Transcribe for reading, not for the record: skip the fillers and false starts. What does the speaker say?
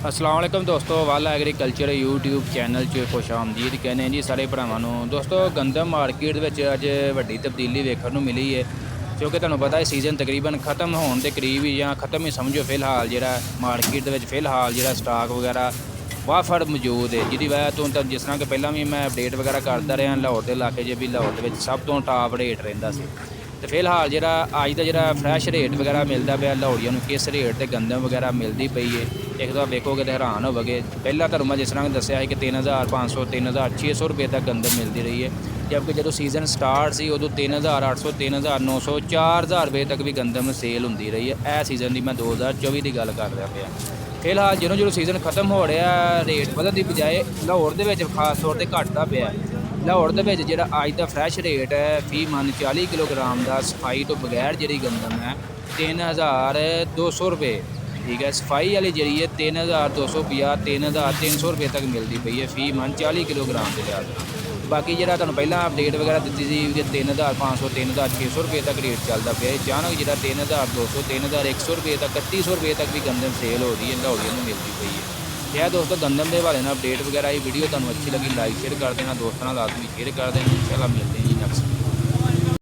अस्सलाम वालेकुम दोस्तों, वाला एग्रीकल्चर यूट्यूब चैनल 'ਚ खुश आमदीद कहने जी सारे भरावाਂ ਨੂੰ। ਦੋਸਤੋ ਗੰਦਮ ਮਾਰਕੀਟ ਦੇ ਵਿੱਚ ਅੱਜ ਵੱਡੀ ਤਬਦੀਲੀ ਵੇਖਣ ਨੂੰ ਮਿਲੀ ਹੈ, ਕਿਉਂਕਿ ਤੁਹਾਨੂੰ ਪਤਾ ਹੈ ਸੀਜ਼ਨ ਤਕਰੀਬਨ ਖਤਮ ਹੋਣ ਦੇ ਕਰੀਬ ਹੀ ਜਾਂ ਖਤਮ ਹੀ ਸਮਝੋ। ਫਿਲਹਾਲ ਜਿਹੜਾ ਮਾਰਕੀਟ ਦੇ ਵਿੱਚ ਫਿਲਹਾਲ ਜਿਹੜਾ ਸਟਾਕ ਵਗੈਰਾ ਵਾਫਰ ਮੌਜੂਦ ਹੈ, ਜਿਹਦੀ ਵਜ੍ਹਾ ਤੋਂ ਤਾਂ ਜਿਸ ਤਰ੍ਹਾਂ ਕਿ ਪਹਿਲਾਂ ਵੀ ਮੈਂ ਅਪਡੇਟ ਵਗੈਰਾ ਕਰਦਾ ਰਿਹਾ ਲਾਹੌਰ ਦੇ ਇਲਾਕੇ 'ਚ ਵੀ ਲਾਹੌਰ ਦੇ ਵਿੱਚ ਸਭ ਤੋਂ ਟਾਪ ਰੇਟ ਰਹਿੰਦਾ ਸੀ। ਤੇ ਫਿਲਹਾਲ ਜਿਹੜਾ ਅੱਜ ਦਾ ਜਿਹੜਾ ਫਰੈਸ਼ ਰੇਟ ਵਗੈਰਾ ਮਿਲਦਾ ਪਿਆ ਲਾਹੌਰੀਆਂ ਨੂੰ, ਕਿਸ ਰੇਟ ਤੇ ਗੰਦਮ ਵਗੈਰਾ ਮਿਲਦੀ ਪਈ ਹੈ, ਇੱਕ ਤਾਂ ਵੇਖੋਗੇ ਤਾਂ ਹੈਰਾਨ ਹੋਵੋਗੇ। ਪਹਿਲਾਂ ਤੁਹਾਨੂੰ ਮੈਂ ਜਿਸ ਤਰ੍ਹਾਂ ਦੱਸਿਆ ਸੀ ਕਿ 3500 3600 ਰੁਪਏ ਤੱਕ ਗੰਦਮ ਮਿਲਦੀ ਰਹੀ ਹੈ, ਜਦਕਿ ਜਦੋਂ ਸੀਜ਼ਨ ਸਟਾਰਟ ਸੀ ਉਦੋਂ 3800 3900 4000 ਰੁਪਏ ਤੱਕ ਵੀ ਗੰਦਮ ਸੇਲ ਹੁੰਦੀ ਰਹੀ ਹੈ। ਇਹ ਸੀਜ਼ਨ ਦੀ ਮੈਂ 2024 ਦੀ ਗੱਲ ਕਰ ਰਿਹਾ ਪਿਆ। ਫਿਲਹਾਲ ਜਦੋਂ ਸੀਜ਼ਨ ਖਤਮ ਹੋ ਰਿਹਾ, ਰੇਟ ਵਧਣ ਦੀ ਬਜਾਏ ਲਾਹੌਰ ਦੇ ਵਿੱਚ ਖਾਸ ਤੌਰ 'ਤੇ ਘਟਦਾ ਪਿਆ। ਲਾਹੌਰ ਦੇ ਵਿੱਚ ਜਿਹੜਾ ਅੱਜ ਦਾ ਫਰੈਸ਼ ਰੇਟ ਹੈ ਫੀ ਮਨ 40 ਕਿਲੋਗ੍ਰਾਮ ਦਾ ਸਫਾਈ ਤੋਂ ਬਗੈਰ ਜਿਹੜੀ ਗੰਦਮ ਹੈ 3200 ਰੁਪਏ। ਠੀਕ ਹੈ, ਸਫਾਈ ਵਾਲੀ ਜਿਹੜੀ ਹੈ 3250 3300 ਰੁਪਏ ਤੱਕ ਮਿਲਦੀ ਪਈ ਹੈ ਫੀ ਮਨ 40 ਕਿਲੋਗ੍ਰਾਮ ਦੇ ਲਿਆ। ਬਾਕੀ ਜਿਹੜਾ ਤੁਹਾਨੂੰ ਪਹਿਲਾਂ ਅਪਡੇਟ ਵਗੈਰਾ ਦਿੱਤੀ ਸੀ ਕਿ 3500 3600 ਰੁਪਏ ਤੱਕ ਰੇਟ ਚੱਲਦਾ ਪਿਆ, ਅਚਾਨਕ ਜਿਹੜਾ 3200 3100 ਰੁਪਏ ਤੱਕ 3100 ਰੁਪਏ ਤੱਕ ਵੀ ਗੰਦਮ ਸੇਲ ਹੋ ਰਹੀ ਹੈ, ਲਾਹੌਰੀਆਂ ਨੂੰ ਮਿਲਦੀ ਪਈ ਹੈ। ਇਹ ਦੋਸਤੋ ਗੰਦਮ ਦੇ ਹਵਾਲੇ ਨਾਲ ਅਪਡੇਟ ਵਗੈਰਾ ਇਹ ਵੀਡੀਓ ਤੁਹਾਨੂੰ ਅੱਛੀ ਲੱਗੀ ਲਾਈਕ ਸ਼ੇਅਰ ਕਰ ਦੇਣਾ, ਦੋਸਤਾਂ ਨਾਲ ਲਾਜ਼ਮੀ ਸ਼ੇਅਰ ਕਰ ਦੇਣਾ। ਇੰਸ਼ਾਅੱਲਾ ਮਿਲਦੇ